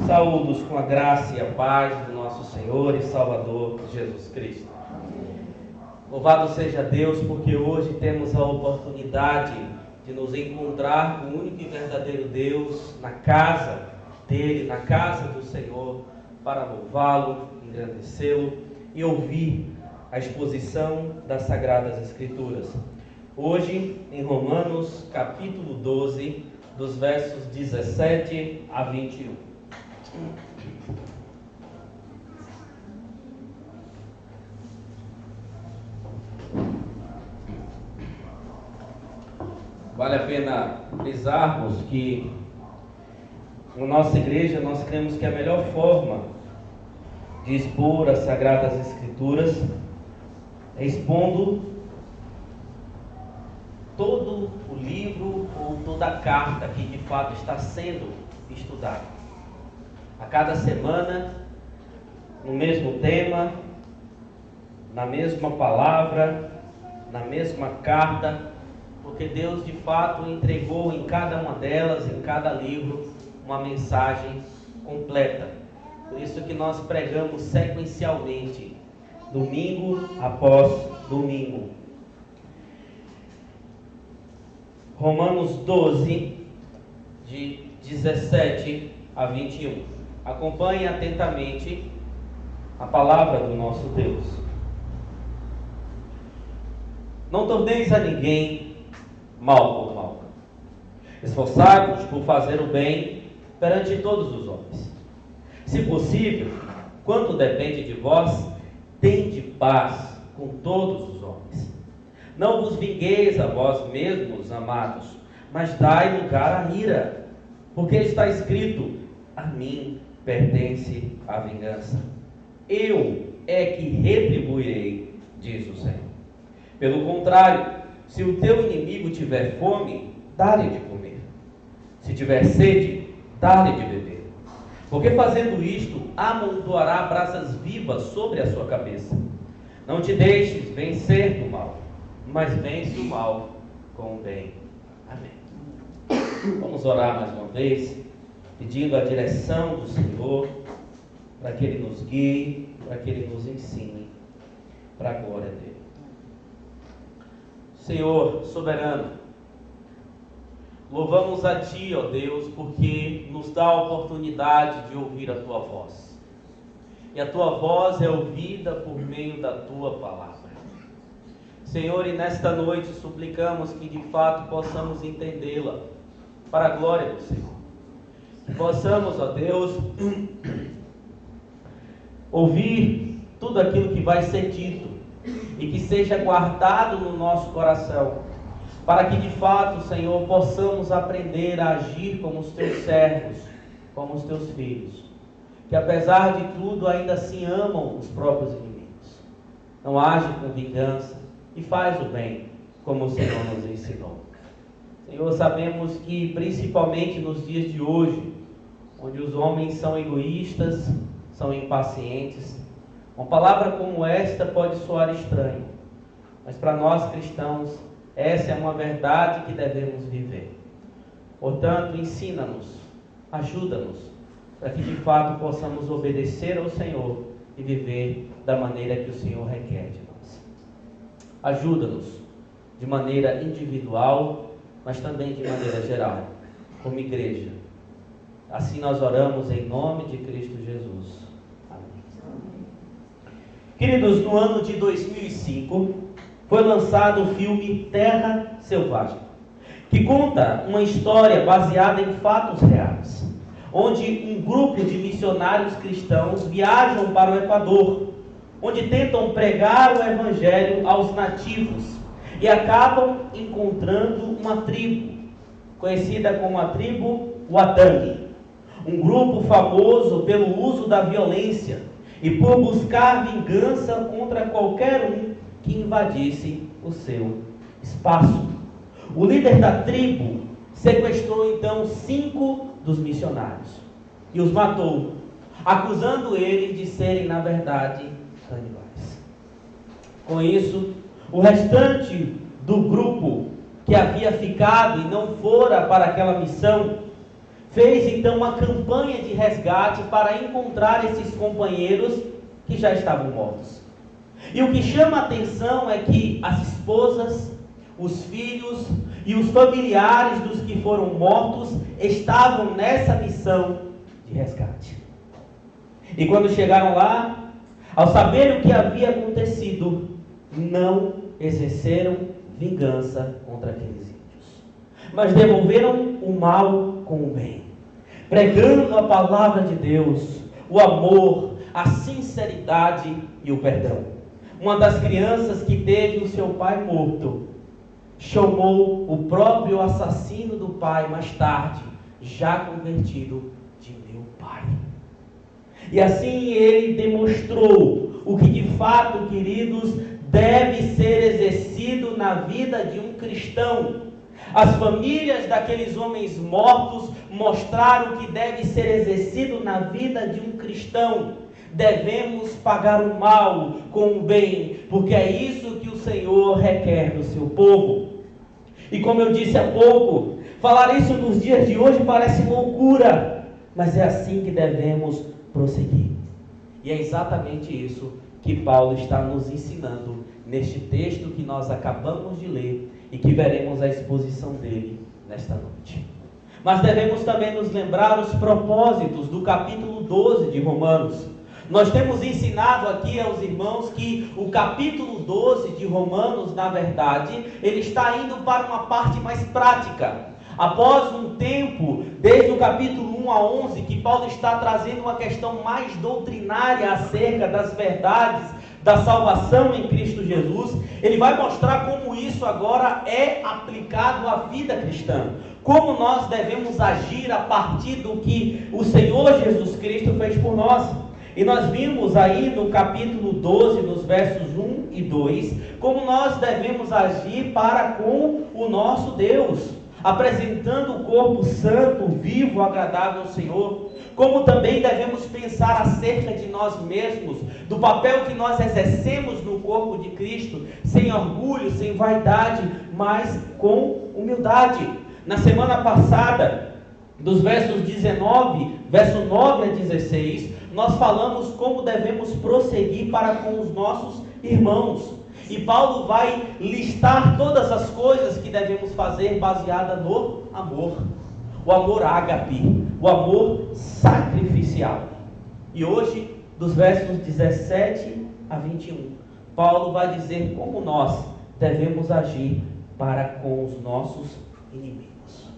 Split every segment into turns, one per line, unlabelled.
Saúdos com a graça e a paz do nosso Senhor e Salvador Jesus Cristo. Louvado seja Deus, porque hoje temos a oportunidade de nos encontrar com o único e verdadeiro Deus na casa dele, na casa do Senhor, para louvá-lo, engrandecê-lo e ouvir a exposição das Sagradas Escrituras. Hoje, em Romanos, capítulo 12, dos versos 17 a 21. Vale a pena frisarmos que na nossa igreja nós cremos que a melhor forma de expor as Sagradas Escrituras é expondo todo o livro ou toda a carta que de fato está sendo estudada. A cada semana, no mesmo tema, na mesma palavra, na mesma carta, porque Deus de fato entregou em cada uma delas, em cada livro, uma mensagem completa. Por isso que nós pregamos sequencialmente, domingo após domingo. Romanos 12, de 17 a 21. Acompanhe atentamente a palavra do nosso Deus. Não torneis a ninguém mal por mal. Esforçai-vos por fazer o bem perante todos os homens. Se possível, quanto depende de vós, tende paz com todos os homens. Não vos vingueis a vós mesmos, amados, mas dai lugar à ira, porque está escrito: a mim pertence a vingança. Eu é que retribuirei, diz o Senhor. Pelo contrário, se o teu inimigo tiver fome, dá-lhe de comer. Se tiver sede, dá-lhe de beber. Porque fazendo isto, amontoará brasas vivas sobre a sua cabeça. Não te deixes vencer do mal, mas vence o mal com o bem. Amém. Vamos orar mais uma vez, pedindo a direção do Senhor, para que Ele nos guie, para que Ele nos ensine, para a glória dEle. Senhor soberano, louvamos a Ti, ó Deus, porque nos dá a oportunidade de ouvir a Tua voz. E a Tua voz é ouvida por meio da Tua palavra. Senhor, e nesta noite suplicamos que de fato possamos entendê-la para a glória do Senhor. Que possamos, ó Deus, ouvir tudo aquilo que vai ser dito e que seja guardado no nosso coração, para que de fato, Senhor, possamos aprender a agir como os Teus servos, como os Teus filhos, que apesar de tudo ainda assim amam os próprios inimigos, não agem com vingança, e faz o bem, como o Senhor nos ensinou. Senhor, sabemos que principalmente nos dias de hoje, onde os homens são egoístas, são impacientes, uma palavra como esta pode soar estranha, mas para nós cristãos, essa é uma verdade que devemos viver. Portanto, ensina-nos, ajuda-nos, para que de fato possamos obedecer ao Senhor e viver da maneira que o Senhor requer de nós. Ajuda-nos de maneira individual, mas também de maneira geral, como igreja. Assim nós oramos em nome de Cristo Jesus. Amém. Queridos, no ano de 2005, foi lançado o filme Terra Selvagem, que conta uma história baseada em fatos reais, onde um grupo de missionários cristãos viajam para o Equador, onde tentam pregar o evangelho aos nativos e acabam encontrando uma tribo, conhecida como a tribo Watangi, um grupo famoso pelo uso da violência e por buscar vingança contra qualquer um que invadisse o seu espaço. O líder da tribo sequestrou então 5 dos missionários e os matou, acusando eles de serem, na verdade, canibais. Com isso, o restante do grupo que havia ficado e não fora para aquela missão fez então uma campanha de resgate para encontrar esses companheiros que já estavam mortos. E o que chama a atenção é que as esposas, os filhos e os familiares dos que foram mortos estavam nessa missão de resgate. E quando chegaram lá, ao saber o que havia acontecido, não exerceram vingança contra aqueles índios, mas devolveram o mal com o bem, pregando a palavra de Deus, o amor, a sinceridade e o perdão. Uma das crianças que teve o seu pai morto chamou o próprio assassino do pai, mais tarde, já convertido, de meu pai. E assim ele demonstrou o que de fato, queridos, deve ser exercido na vida de um cristão. As famílias daqueles homens mortos mostraram o que deve ser exercido na vida de um cristão. Devemos pagar o mal com o bem, porque é isso que o Senhor requer do seu povo. E como eu disse há pouco, falar isso nos dias de hoje parece loucura, mas é assim que devemos prosseguir. E é exatamente isso que Paulo está nos ensinando neste texto que nós acabamos de ler e que veremos a exposição dele nesta noite. Mas devemos também nos lembrar os propósitos do capítulo 12 de Romanos. Nós temos ensinado aqui aos irmãos que o capítulo 12 de Romanos, na verdade, ele está indo para uma parte mais prática. Após um tempo, desde o capítulo 1 a 11, que Paulo está trazendo uma questão mais doutrinária acerca das verdades da salvação em Cristo Jesus, ele vai mostrar como isso agora é aplicado à vida cristã. Como nós devemos agir a partir do que o Senhor Jesus Cristo fez por nós. E nós vimos aí no capítulo 12, nos versos 1 e 2, como nós devemos agir para com o nosso Deus, apresentando o corpo santo, vivo, agradável ao Senhor. Como também devemos pensar acerca de nós mesmos, do papel que nós exercemos no corpo de Cristo, sem orgulho, sem vaidade, mas com humildade. Na semana passada, dos versos verso 9 a 16, nós falamos como devemos prosseguir para com os nossos irmãos. E Paulo vai listar todas as coisas que devemos fazer baseada no amor. O amor ágape, o amor sacrificial. E hoje, dos versos 17 a 21, Paulo vai dizer como nós devemos agir para com os nossos inimigos,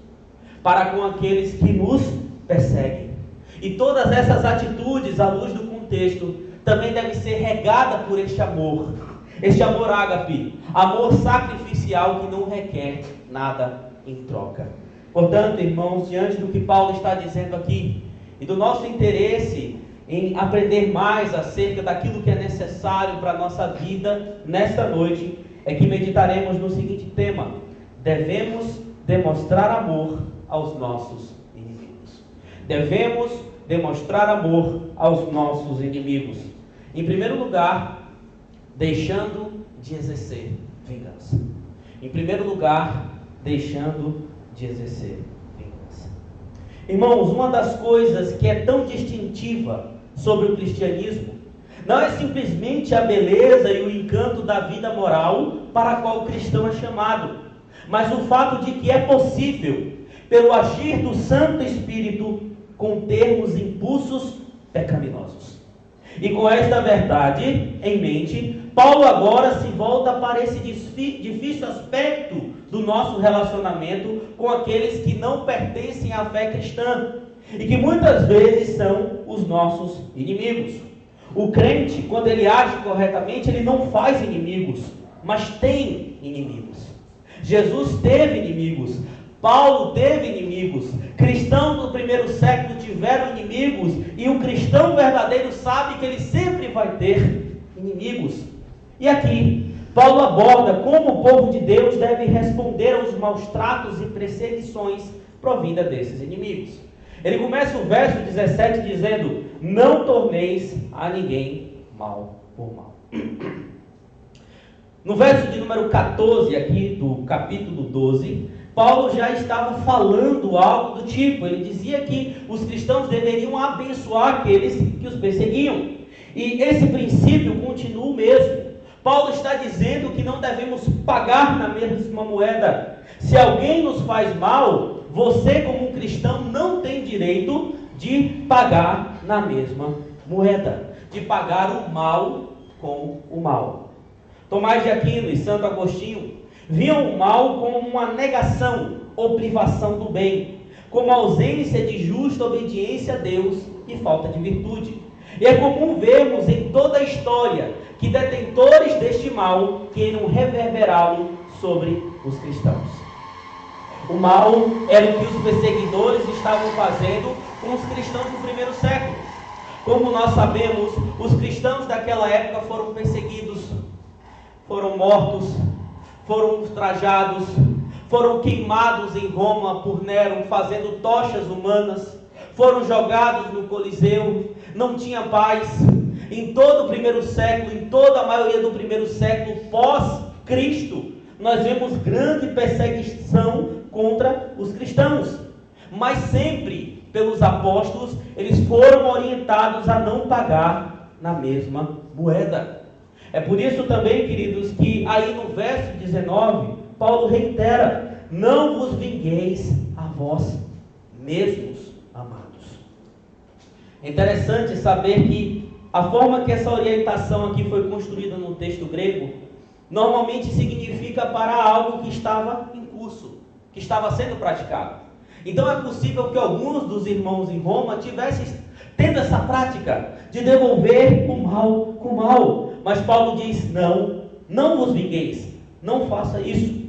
para com aqueles que nos perseguem. E todas essas atitudes, à luz do contexto, também devem ser regadas por este amor ágape, amor sacrificial que não requer nada em troca. Portanto, irmãos, diante do que Paulo está dizendo aqui, e do nosso interesse em aprender mais acerca daquilo que é necessário para a nossa vida nesta noite, é que meditaremos no seguinte tema: devemos demonstrar amor aos nossos inimigos. Devemos demonstrar amor aos nossos inimigos. Em primeiro lugar, deixando de exercer vingança. Em primeiro lugar, deixando de exercer vingança. Irmãos, uma das coisas que é tão distintiva sobre o cristianismo não é simplesmente a beleza e o encanto da vida moral para a qual o cristão é chamado, mas o fato de que é possível, pelo agir do Santo Espírito, contermos impulsos pecaminosos. E com esta verdade em mente, Paulo agora se volta para esse difícil aspecto do nosso relacionamento com aqueles que não pertencem à fé cristã e que muitas vezes são os nossos inimigos. O crente, quando ele age corretamente, ele não faz inimigos, mas tem inimigos. Jesus teve inimigos, Paulo teve inimigos, cristãos do primeiro século tiveram inimigos, e o cristão verdadeiro sabe que ele sempre vai ter inimigos. E aqui, Paulo aborda como o povo de Deus deve responder aos maus tratos e perseguições provinda desses inimigos. Ele começa o verso 17 dizendo: não torneis a ninguém mal por mal. No verso de número 14 aqui do capítulo 12, Paulo já estava falando algo do tipo. Ele dizia que os cristãos deveriam abençoar aqueles que os perseguiam. E esse princípio continua o mesmo. Paulo está dizendo que não devemos pagar na mesma moeda. Se alguém nos faz mal, você como um cristão não tem direito de pagar na mesma moeda, de pagar o mal com o mal. Tomás de Aquino e Santo Agostinho viam o mal como uma negação ou privação do bem, como ausência de justa obediência a Deus e falta de virtude. E é comum vermos em toda a história que detentores deste mal queiram reverberá-lo sobre os cristãos. O mal era o que os perseguidores estavam fazendo com os cristãos do primeiro século. Como nós sabemos, os cristãos daquela época foram perseguidos, foram mortos, foram ultrajados, foram queimados em Roma por Nero, fazendo tochas humanas, foram jogados no Coliseu, não tinha paz. Em todo o primeiro século, em toda a maioria do primeiro século pós-Cristo, nós vemos grande perseguição contra os cristãos. Mas sempre, pelos apóstolos, eles foram orientados a não pagar na mesma moeda. É por isso também, queridos, que aí no verso 19, Paulo reitera: não vos vingueis a vós mesmos, amados. É interessante saber que a forma que essa orientação aqui foi construída no texto grego, normalmente significa para algo que estava em curso, que estava sendo praticado. Então é possível que alguns dos irmãos em Roma tivessem tendo essa prática de devolver o mal com o mal. Mas Paulo diz: não vos vingueis, não faça isso.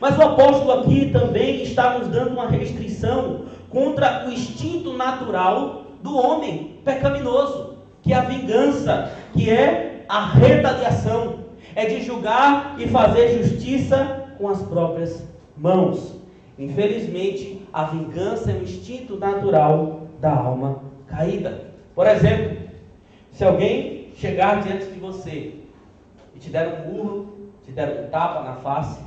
Mas o apóstolo aqui também está nos dando uma restrição contra o instinto natural do homem pecaminoso, que é a vingança, que é a retaliação, é de julgar e fazer justiça com as próprias mãos. Infelizmente, a vingança é um instinto natural da alma caída. Por exemplo, se alguém chegar diante de você e te der um murro, te der um tapa na face,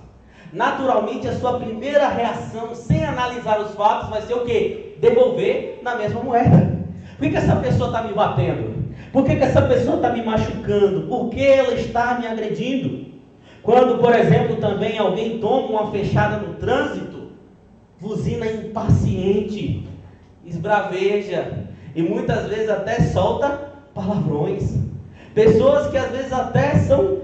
naturalmente a sua primeira reação, sem analisar os fatos, vai ser o quê? Devolver na mesma moeda. Por que essa pessoa está me batendo? Por que essa pessoa está me machucando? Por que ela está me agredindo? Quando, por exemplo, também alguém toma uma fechada no trânsito, buzina impaciente, esbraveja e muitas vezes até solta palavrões. Pessoas que às vezes até são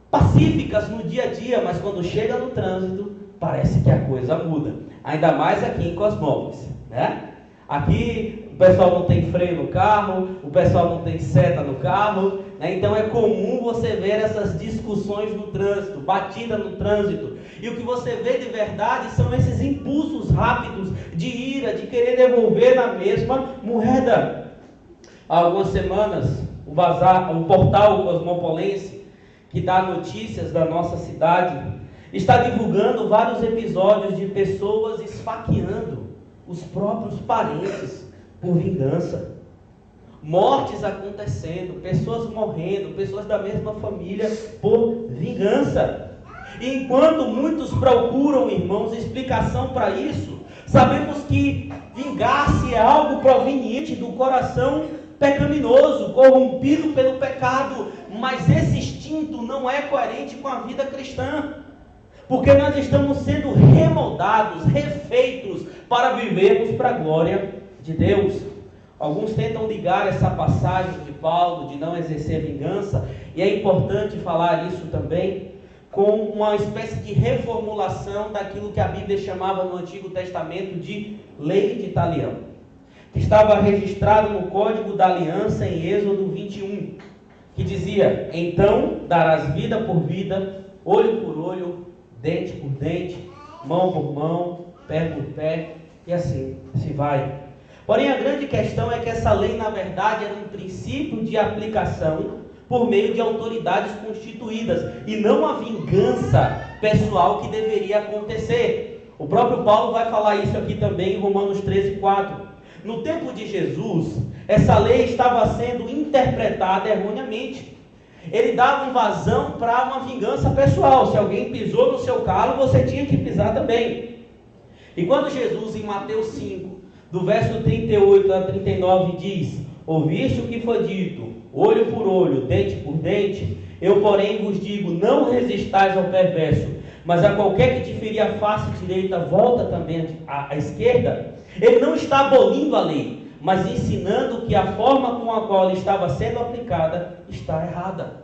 pacíficas no dia a dia, mas quando chega no trânsito, parece que a coisa muda. Ainda mais aqui em Cosmópolis, né? Aqui o pessoal não tem freio no carro, o pessoal não tem seta no carro, né? Então é comum você ver essas discussões no trânsito, batida no trânsito. E o que você vê de verdade são esses impulsos rápidos de ira, de querer devolver na mesma moeda. Há algumas semanas, o portal Cosmopolense, que dá notícias da nossa cidade, está divulgando vários episódios de pessoas esfaqueando os próprios parentes por vingança. Mortes acontecendo, pessoas morrendo, pessoas da mesma família por vingança. E enquanto muitos procuram, irmãos, explicação para isso, sabemos que vingar-se é algo proveniente do coração pecaminoso, corrompido pelo pecado, mas esse instinto não é coerente com a vida cristã, porque nós estamos sendo remoldados, refeitos para vivermos para a glória de Deus. Alguns tentam ligar essa passagem de Paulo de não exercer vingança, e é importante falar isso também, com uma espécie de reformulação daquilo que a Bíblia chamava no Antigo Testamento de lei de talião, que estava registrado no Código da Aliança em Êxodo 21, que dizia: então darás vida por vida, olho por olho, dente por dente, mão por mão, pé por pé, e assim se vai. Porém, a grande questão é que essa lei, na verdade, era um princípio de aplicação por meio de autoridades constituídas, e não a vingança pessoal que deveria acontecer. O próprio Paulo vai falar isso aqui também em Romanos 13:4. No tempo de Jesus, essa lei estava sendo interpretada erroneamente. Ele dava vazão para uma vingança pessoal. Se alguém pisou no seu calo, você tinha que pisar também. E quando Jesus, em Mateus 5, do verso 38 a 39, diz: ouviste o que foi dito, olho por olho, dente por dente, eu porém vos digo, não resistais ao perverso, mas a qualquer que te ferir a face direita, volta também à esquerda. Ele não está abolindo a lei, mas ensinando que a forma com a qual ela estava sendo aplicada está errada.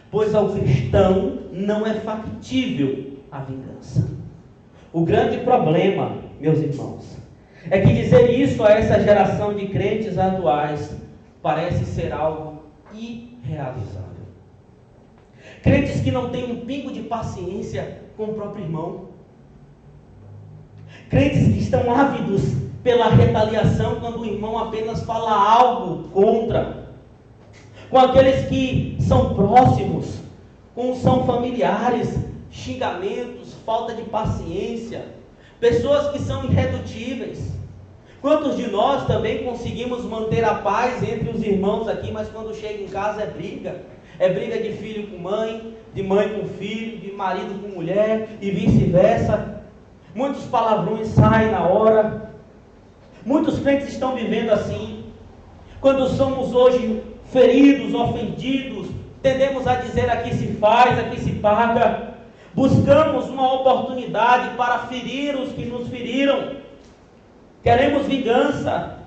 Pois ao cristão não é factível a vingança. O grande problema, meus irmãos, é que dizer isso a essa geração de crentes atuais parece ser algo irrealizável. Crentes que não têm um pingo de paciência com o próprio irmão. Crentes que estão ávidos pela retaliação quando o irmão apenas fala algo contra. Com aqueles que são próximos, são familiares, xingamentos, falta de paciência, pessoas que são irredutíveis. Quantos de nós também conseguimos manter a paz entre os irmãos aqui, mas quando chega em casa é briga de filho com mãe, de mãe com filho, de marido com mulher e vice-versa. Muitos palavrões saem na hora. Muitos crentes estão vivendo assim. Quando somos hoje feridos, ofendidos, tendemos a dizer: aqui se faz, aqui se paga. Buscamos uma oportunidade para ferir os que nos feriram. Queremos vingança.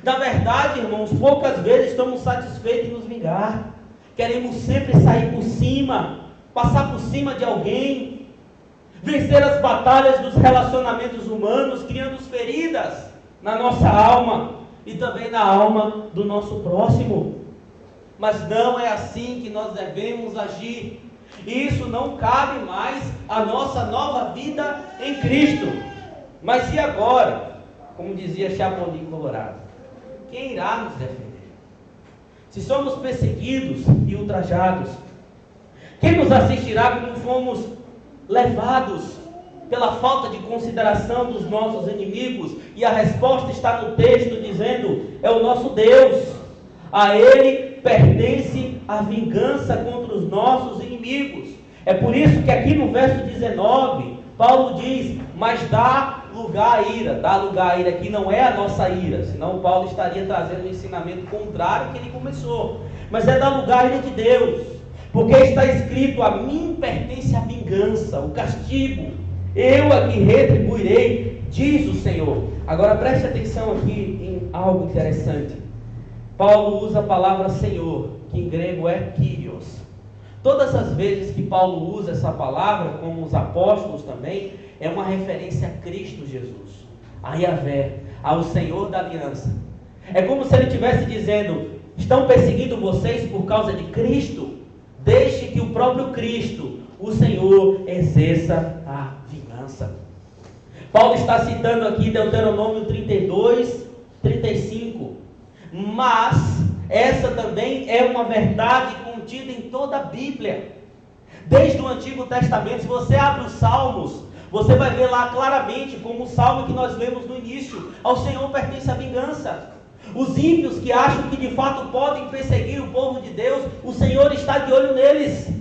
Na verdade, irmãos, poucas vezes estamos satisfeitos em nos vingar. Queremos sempre sair por cima, passar por cima de alguém, vencer as batalhas dos relacionamentos humanos, criando feridas na nossa alma e também na alma do nosso próximo. Mas não é assim que nós devemos agir. Isso não cabe mais à nossa nova vida em Cristo. Mas e agora? Como dizia Chapolin Colorado, quem irá nos defender? Se somos perseguidos e ultrajados, quem nos assistirá como fomos levados pela falta de consideração dos nossos inimigos? E a resposta está no texto dizendo: é o nosso Deus. A Ele pertence a vingança contra os nossos inimigos. É por isso que aqui no verso 19, Paulo diz: mas dá lugar à ira. Dá lugar à ira aqui não é a nossa ira, senão Paulo estaria trazendo um ensinamento contrário que ele começou. Mas é dar lugar à ira de Deus, porque está escrito: a mim pertence a vingança, o castigo, eu aqui retribuirei, diz o Senhor. Agora preste atenção aqui em algo interessante. Paulo usa a palavra Senhor, que em grego é Kyrios. Todas as vezes que Paulo usa essa palavra, como os apóstolos também, é uma referência a Cristo Jesus, a Yahvé, ao Senhor da aliança. É como se ele estivesse dizendo: estão perseguindo vocês por causa de Cristo? Deixe que o próprio Cristo, o Senhor, exerça a vingança. Paulo está citando aqui Deuteronômio 32, 35. Mas essa também é uma verdade contida em toda a Bíblia. Desde o Antigo Testamento, se você abre os Salmos, você vai ver lá claramente, como o salmo que nós lemos no início: ao Senhor pertence a vingança. Os ímpios que acham que de fato podem perseguir o povo de Deus, o Senhor está de olho neles.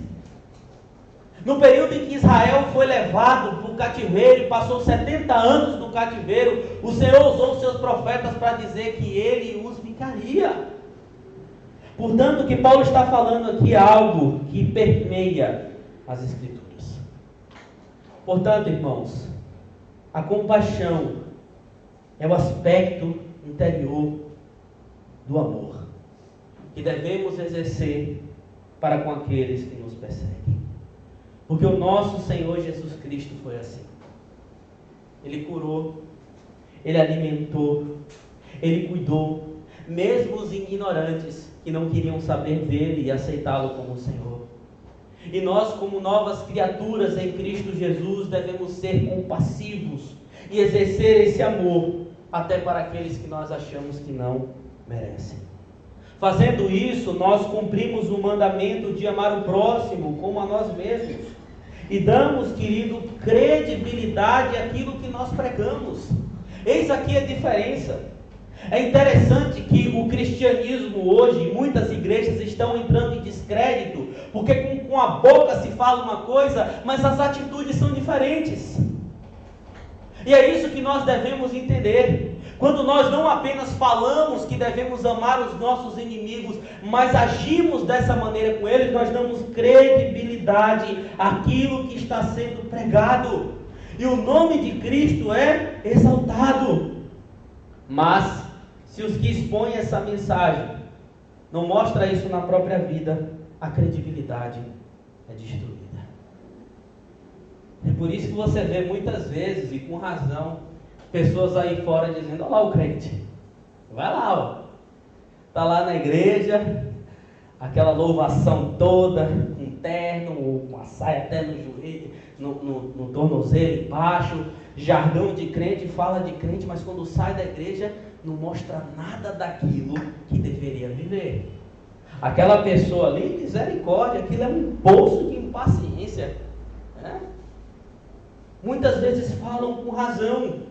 No período em que Israel foi levado para o cativeiro e passou 70 anos no cativeiro, o Senhor usou os seus profetas para dizer que Ele os vingaria. Portanto, o que Paulo está falando aqui é algo que permeia as Escrituras. Portanto, irmãos, a compaixão é o aspecto interior do amor que devemos exercer para com aqueles que nos perseguem. Porque o nosso Senhor Jesus Cristo foi assim. Ele curou, Ele alimentou, Ele cuidou, mesmo os ignorantes que não queriam saber dele e aceitá-lo como Senhor. E nós, como novas criaturas em Cristo Jesus, devemos ser compassivos e exercer esse amor até para aqueles que nós achamos que não merecem. Fazendo isso, nós cumprimos o mandamento de amar o próximo como a nós mesmos e damos, querido, credibilidade àquilo que nós pregamos. Eis aqui a diferença. É interessante que o cristianismo hoje, muitas igrejas estão entrando em descrédito, porque com a boca se fala uma coisa, mas as atitudes são diferentes. E é isso que nós devemos entender. Quando nós não apenas falamos que devemos amar os nossos inimigos, mas agimos dessa maneira com eles, nós damos credibilidade àquilo que está sendo pregado. E o nome de Cristo é exaltado. Mas, se os que expõem essa mensagem não mostram isso na própria vida, a credibilidade é destruída. É por isso que você vê muitas vezes, e com razão, pessoas aí fora dizendo: olha lá o crente, vai lá, ó. Está lá na igreja, aquela louvação toda, com terno, com a saia até no joelho, no tornozelo embaixo, jargão de crente, fala de crente, mas quando sai da igreja não mostra nada daquilo que deveria viver. Aquela pessoa ali, misericórdia, aquilo é um poço de impaciência, né? Muitas vezes falam com razão,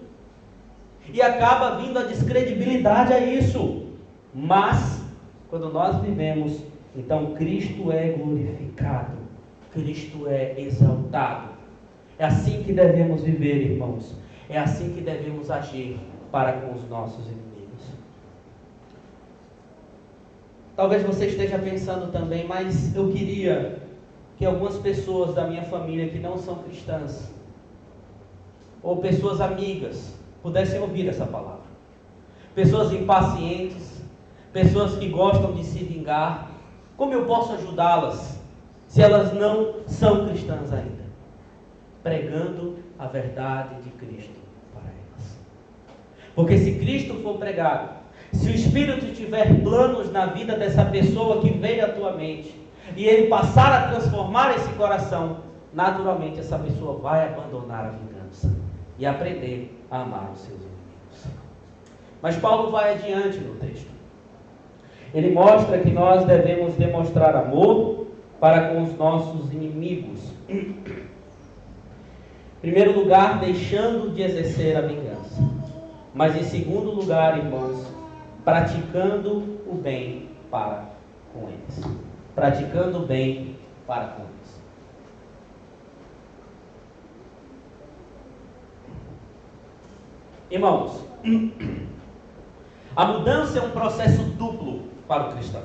e acaba vindo a descredibilidade a isso. Mas, quando nós vivemos, então Cristo é glorificado, Cristo é exaltado. É assim que devemos viver, irmãos. É assim que devemos agir para com os nossos inimigos. Talvez você esteja pensando também, mas eu queria que algumas pessoas da minha família que não são cristãs, ou pessoas amigas, pudessem ouvir essa palavra. Pessoas impacientes, pessoas que gostam de se vingar. Como eu posso ajudá-las se elas não são cristãs ainda? Pregando a verdade de Cristo para elas. Porque se Cristo for pregado, se o Espírito tiver planos na vida dessa pessoa que veio à tua mente, e ele passar a transformar esse coração, naturalmente essa pessoa vai abandonar a vingança e aprender a amar os seus inimigos. Mas Paulo vai adiante no texto. Ele mostra que nós devemos demonstrar amor para com os nossos inimigos. Em primeiro lugar, deixando de exercer a vingança. Mas em segundo lugar, irmãos, praticando o bem para com eles. Praticando o bem para com eles. Irmãos, a mudança é um processo duplo para o cristão.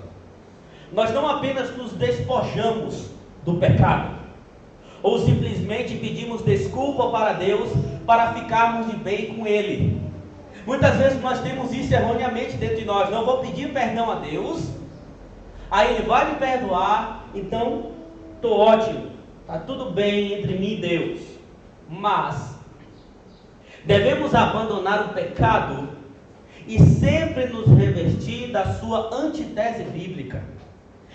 Nós não apenas nos despojamos do pecado, ou simplesmente pedimos desculpa para Deus para ficarmos de bem com Ele. Muitas vezes nós temos isso erroneamente dentro de nós. Não vou pedir perdão a Deus, aí Ele vai me perdoar, então estou ótimo, está tudo bem entre mim e Deus. Mas devemos abandonar o pecado e sempre nos revestir da sua antítese bíblica.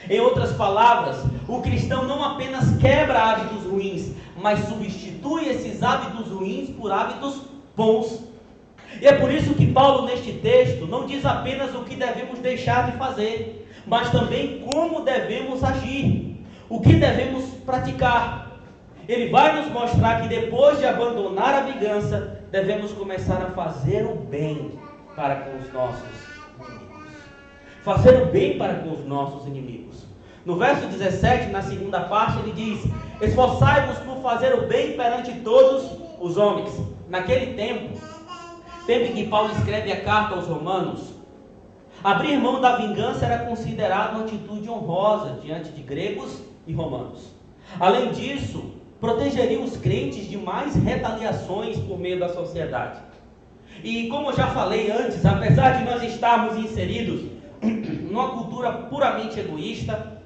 Em outras palavras, o cristão não apenas quebra hábitos ruins, mas substitui esses hábitos ruins por hábitos bons. E é por isso que Paulo, neste texto, não diz apenas o que devemos deixar de fazer, mas também como devemos agir, o que devemos praticar. Ele vai nos mostrar que depois de abandonar a vingança, devemos começar a fazer o bem para com os nossos inimigos. Fazer o bem para com os nossos inimigos. No verso 17, na segunda parte, ele diz: esforçai-vos por fazer o bem perante todos os homens. Naquele tempo em que Paulo escreve a carta aos Romanos, abrir mão da vingança era considerado uma atitude honrosa diante de gregos e romanos. Além disso, protegeria os crentes de mais retaliações por meio da sociedade. E como eu já falei antes, apesar de nós estarmos inseridos numa cultura puramente egoísta,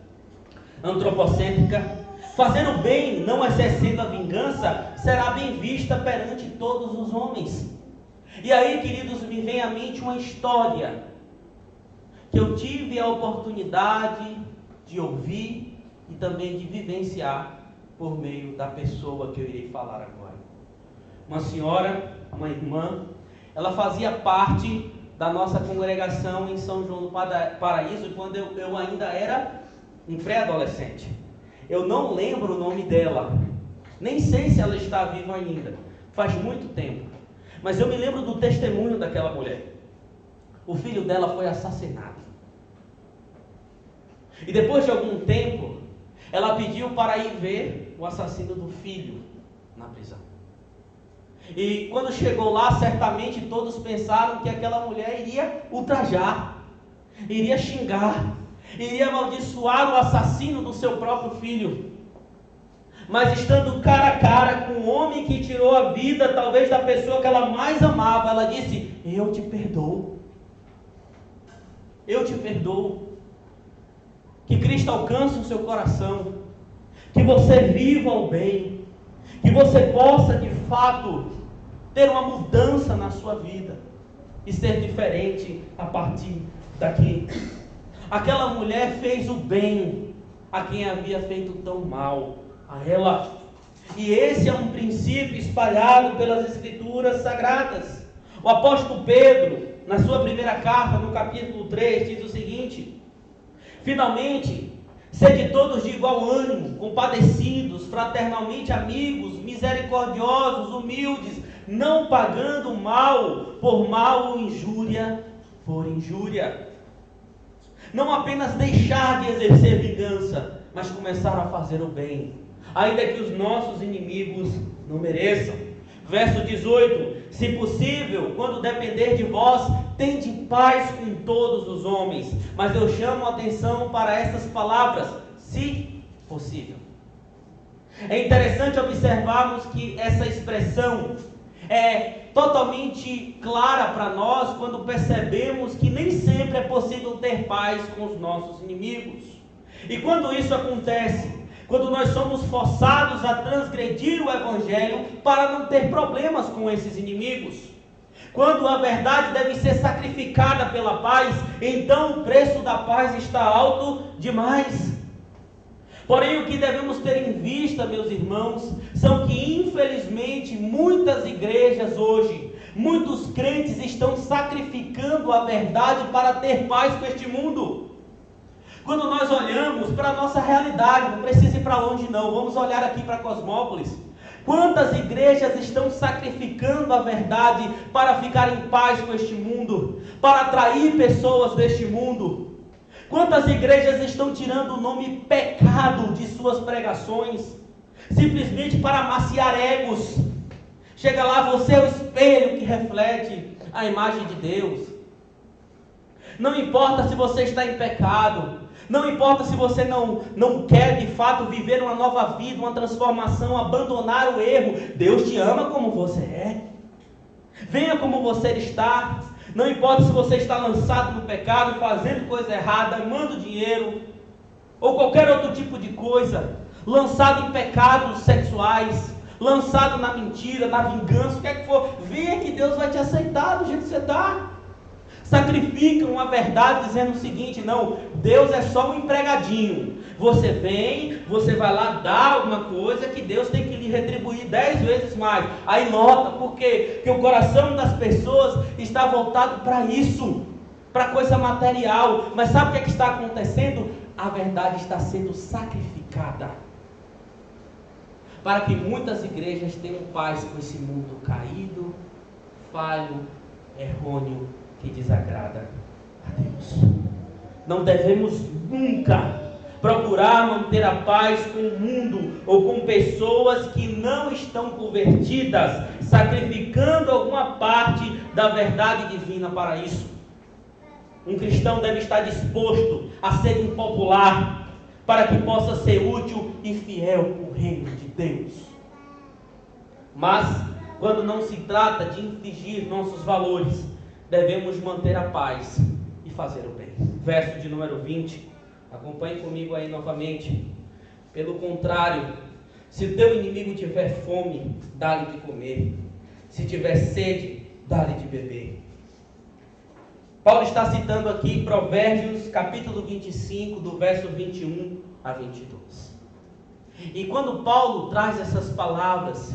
antropocêntrica, fazer o bem, não exercendo a vingança, será bem vista perante todos os homens. E aí, queridos, me vem à mente uma história que eu tive a oportunidade de ouvir e também de vivenciar por meio da pessoa que eu irei falar agora. Uma senhora, uma irmã, ela fazia parte da nossa congregação em São João do Paraíso quando eu ainda era um pré-adolescente. Eu não lembro o nome dela, nem sei se ela está viva ainda, faz muito tempo, mas eu me lembro do testemunho daquela mulher. O filho dela foi assassinado, e depois de algum tempo ela pediu para ir ver o assassino do filho na prisão. E quando chegou lá, certamente todos pensaram que aquela mulher iria ultrajar, iria xingar, iria amaldiçoar o assassino do seu próprio filho. Mas estando cara a cara com o homem que tirou a vida, talvez da pessoa que ela mais amava, ela disse: eu te perdoo. Eu te perdoo. Que Cristo alcance o seu coração, que você viva o bem, que você possa de fato ter uma mudança na sua vida e ser diferente a partir daqui. Aquela mulher fez o bem a quem havia feito tão mal a ela. E esse é um princípio espalhado pelas Escrituras Sagradas. O apóstolo Pedro, na sua primeira carta, no capítulo 3, diz o seguinte: finalmente, sede todos de igual ânimo, compadecidos, fraternalmente amigos, misericordiosos, humildes, não pagando mal por mal ou injúria por injúria. Não apenas deixar de exercer vingança, mas começar a fazer o bem, ainda que os nossos inimigos não mereçam. Verso 18: se possível, quando depender de vós, tende paz com todos os homens. Mas eu chamo a atenção para essas palavras: se possível. É interessante observarmos que essa expressão é totalmente clara para nós quando percebemos que nem sempre é possível ter paz com os nossos inimigos. E quando isso acontece, quando nós somos forçados a transgredir o Evangelho para não ter problemas com esses inimigos, quando a verdade deve ser sacrificada pela paz, então o preço da paz está alto demais. Porém, o que devemos ter em vista, meus irmãos, são que infelizmente muitas igrejas hoje, muitos crentes estão sacrificando a verdade para ter paz com este mundo. Quando nós olhamos para a nossa realidade, não precisa ir para longe não, vamos olhar aqui para Cosmópolis. Quantas igrejas estão sacrificando a verdade para ficar em paz com este mundo, para atrair pessoas deste mundo? Quantas igrejas estão tirando o nome pecado de suas pregações, simplesmente para amaciar egos? Chega lá, você é o espelho que reflete a imagem de Deus. Não importa se você está em pecado, não importa se você não quer de fato viver uma nova vida, uma transformação, abandonar o erro. Deus te ama como você é. Venha como você está. Não importa se você está lançado no pecado, fazendo coisa errada, amando dinheiro, ou qualquer outro tipo de coisa, lançado em pecados sexuais, lançado na mentira, na vingança, o que é que for, venha que Deus vai te aceitar do jeito que você está. Sacrificam a verdade dizendo o seguinte: não, Deus é só um empregadinho. Você vem, você vai lá dar alguma coisa que Deus tem que lhe retribuir 10 vezes mais. Aí nota, por quê? Porque o coração das pessoas está voltado para isso, para coisa material. Mas sabe o que é que está acontecendo? A verdade está sendo sacrificada para que muitas igrejas tenham paz com esse mundo caído, falho, errôneo, que desagrada a Deus. Não devemos nunca procurar manter a paz com o mundo ou com pessoas que não estão convertidas, sacrificando alguma parte da verdade divina para isso. Um cristão deve estar disposto a ser impopular para que possa ser útil e fiel ao reino de Deus. Mas quando não se trata de infligir nossos valores, devemos manter a paz e fazer o bem. Verso de número 20. Acompanhe comigo aí novamente. Pelo contrário, se teu inimigo tiver fome, dá-lhe de comer. Se tiver sede, dá-lhe de beber. Paulo está citando aqui Provérbios, capítulo 25, do verso 21 a 22. E quando Paulo traz essas palavras,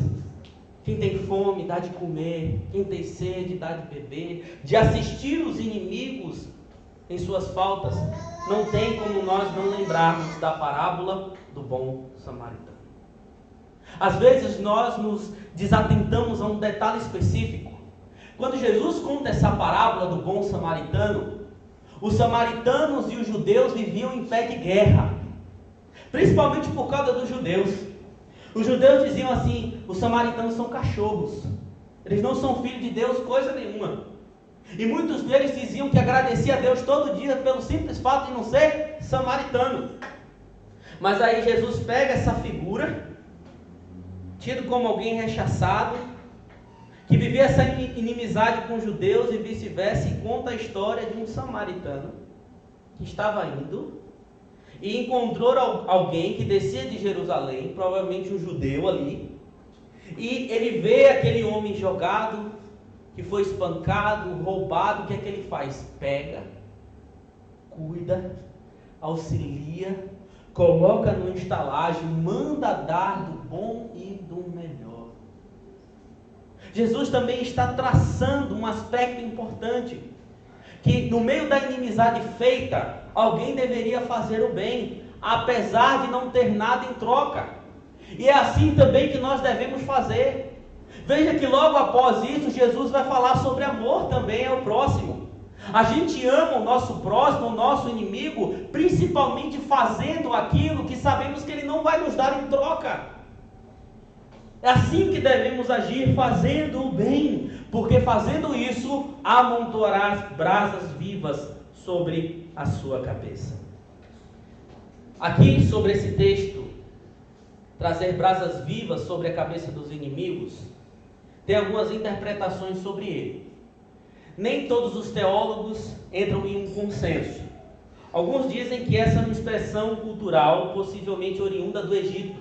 quem tem fome, dá de comer. Quem tem sede, dá de beber. De assistir os inimigos em suas faltas, não tem como nós não lembrarmos da parábola do bom samaritano. Às vezes nós nos desatentamos a um detalhe específico. Quando Jesus conta essa parábola do bom samaritano, os samaritanos e os judeus viviam em pé de guerra, principalmente por causa dos judeus. Os judeus diziam assim: os samaritanos são cachorros, Eles não são filhos de Deus coisa nenhuma. E muitos deles diziam que agradecia a Deus todo dia pelo simples fato de não ser samaritano. Mas aí Jesus pega essa figura, tido como alguém rechaçado, que vivia essa inimizade com os judeus e vice-versa, e conta a história de um samaritano que estava indo e encontrou alguém que descia de Jerusalém, provavelmente um judeu ali, e ele vê aquele homem jogado, que foi espancado, roubado. O que é que ele faz? Pega, cuida, auxilia, coloca no estalagem, manda dar do bom e do melhor. Jesus também está traçando um aspecto importante, que no meio da inimizade feita, alguém deveria fazer o bem, apesar de não ter nada em troca. E é assim também que nós devemos fazer. Veja que logo após isso, Jesus vai falar sobre amor também ao próximo. A gente ama o nosso próximo, o nosso inimigo, principalmente fazendo aquilo que sabemos que ele não vai nos dar em troca. É assim que devemos agir, fazendo o bem, porque fazendo isso, amontoarás brasas vivas sobre a sua cabeça. Aqui sobre esse texto, trazer brasas vivas sobre a cabeça dos inimigos, tem algumas interpretações sobre ele. Nem todos os teólogos entram em um consenso. Alguns dizem que essa é uma expressão cultural, possivelmente oriunda do Egito,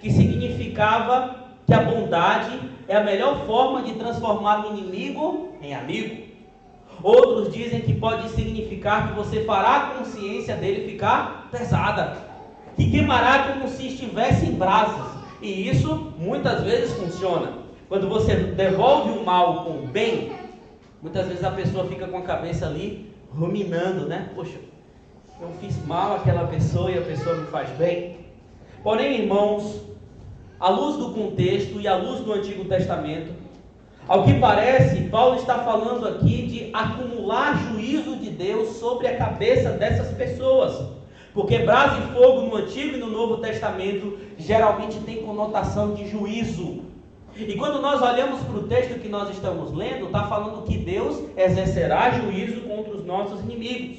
que significava que a bondade é a melhor forma de transformar o inimigo em amigo. Outros dizem que pode significar que você fará a consciência dele ficar pesada, que queimará como se estivesse em brasas. E isso muitas vezes funciona. Quando você devolve o mal com o bem, muitas vezes a pessoa fica com a cabeça ali ruminando, né? Poxa, eu fiz mal àquela pessoa e a pessoa me faz bem. Porém, irmãos, à luz do contexto e à luz do Antigo Testamento, ao que parece, Paulo está falando aqui de acumular juízo de Deus sobre a cabeça dessas pessoas. Porque brasa e fogo no Antigo e no Novo Testamento geralmente tem conotação de juízo. E quando nós olhamos para o texto que nós estamos lendo, está falando que Deus exercerá juízo contra os nossos inimigos.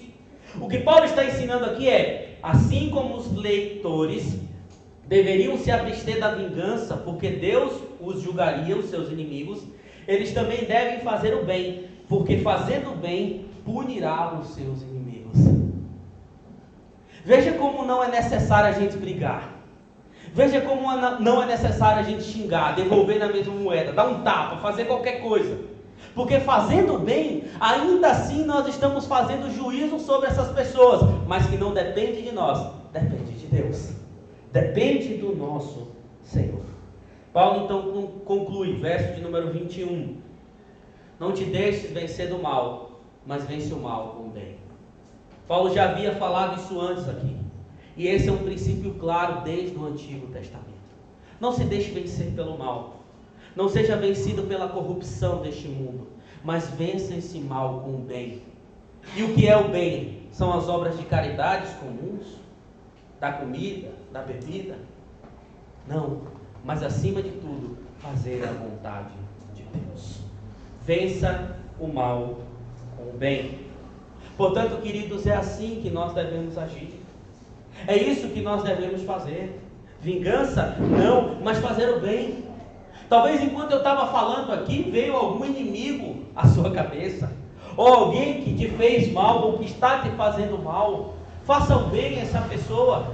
O que Paulo está ensinando aqui é, assim como os leitores deveriam se abster da vingança, porque Deus os julgaria, os seus inimigos, eles também devem fazer o bem, porque fazendo o bem, punirá os seus inimigos. Veja como não é necessário a gente brigar. Veja como não é necessário a gente xingar, devolver na mesma moeda, dar um tapa, fazer qualquer coisa. Porque fazendo o bem, ainda assim nós estamos fazendo juízo sobre essas pessoas, mas que não depende de nós, depende de Deus. Depende do nosso Senhor. Paulo então conclui, verso de número 21. Não te deixes vencer do mal, mas vence o mal com o bem. Paulo já havia falado isso antes aqui. E esse é um princípio claro desde o Antigo Testamento. Não se deixe vencer pelo mal. Não seja vencido pela corrupção deste mundo, mas vença esse mal com o bem. E o que é o bem? São as obras de caridades comuns? Da comida, da bebida? Não, mas acima de tudo, fazer a vontade de Deus. Vença o mal com o bem. Portanto, queridos, é assim que nós devemos agir. É isso que nós devemos fazer. Vingança? Não, mas fazer o bem. Talvez enquanto eu estava falando aqui, veio algum inimigo à sua cabeça, ou alguém que te fez mal, ou que está te fazendo mal. Faça o bem a essa pessoa.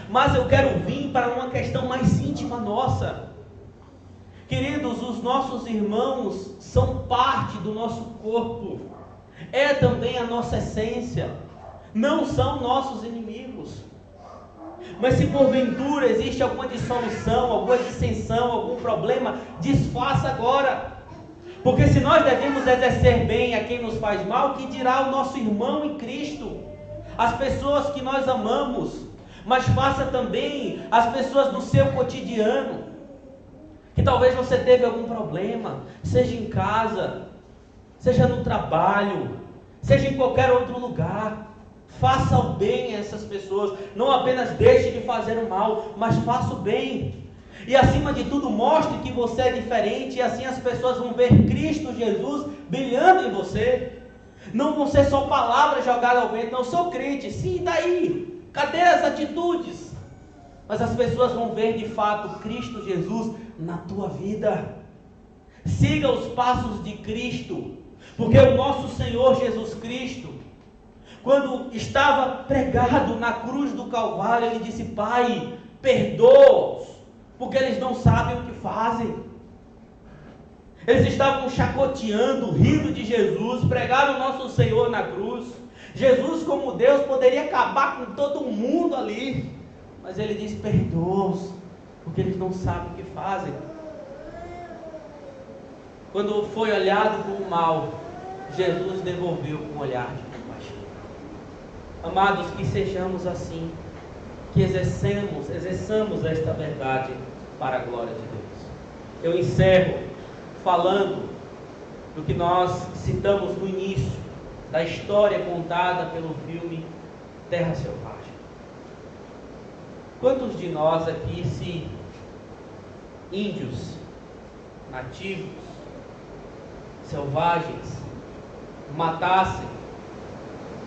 Mas eu quero vir para uma questão mais íntima nossa. Queridos, os nossos irmãos são parte do nosso corpo. É também a nossa essência. Não são nossos inimigos. Mas se porventura existe alguma dissolução, alguma dissensão, algum problema, desfaça agora. Porque se nós devemos exercer bem a quem nos faz mal, que dirá o nosso irmão em Cristo? As pessoas que nós amamos. Mas faça também as pessoas do seu cotidiano. Que talvez você teve algum problema, seja em casa, seja no trabalho, seja em qualquer outro lugar. Faça o bem a essas pessoas. Não apenas deixe de fazer o mal, mas faça o bem. E acima de tudo, mostre que você é diferente, e assim as pessoas vão ver Cristo Jesus brilhando em você. Não vão ser só palavras jogadas ao vento. Não, eu sou crente, sim, e daí? Cadê as atitudes? Mas as pessoas vão ver de fato Cristo Jesus na tua vida. Siga os passos de Cristo, porque o nosso Senhor Jesus Cristo, quando estava pregado na cruz do Calvário, Ele disse: Pai, perdoa-os, porque eles não sabem o que fazem. Eles estavam chacoteando, rindo de Jesus, pregaram o nosso Senhor na cruz. Jesus, como Deus, poderia acabar com todo mundo ali, mas Ele disse: perdoa-os, porque eles não sabem o que fazem. Quando foi olhado com o mal, Jesus devolveu com um olhar de compaixão. Amados, que sejamos assim, que exerçamos esta verdade para a glória de Deus. Eu encerro falando do que nós citamos no início da história contada pelo filme Terra Selvagem. Quantos de nós aqui, se índios, nativos, selvagens, matassem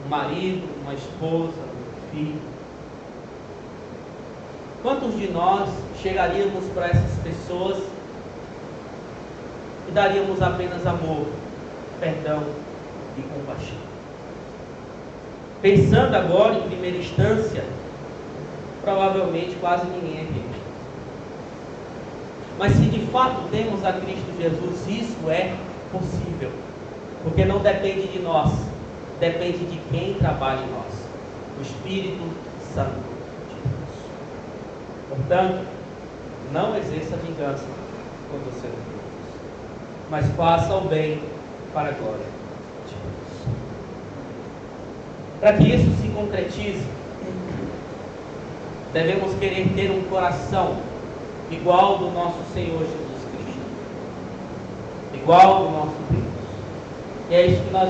um marido, uma esposa, um filho, quantos de nós chegaríamos para essas pessoas e daríamos apenas amor, perdão e compaixão? Pensando agora em primeira instância, provavelmente quase ninguém é crente. Mas se de fato temos a Cristo Jesus, isso é possível, porque não depende de nós, depende de quem trabalha em nós, o Espírito Santo de Deus. Portanto, não exerça vingança contra os seus irmãos, mas faça o bem para a glória de Deus. Para que isso se concretize, devemos querer ter um coração igual do nosso Senhor Jesus Cristo, igual do nosso Deus. E é isso que nós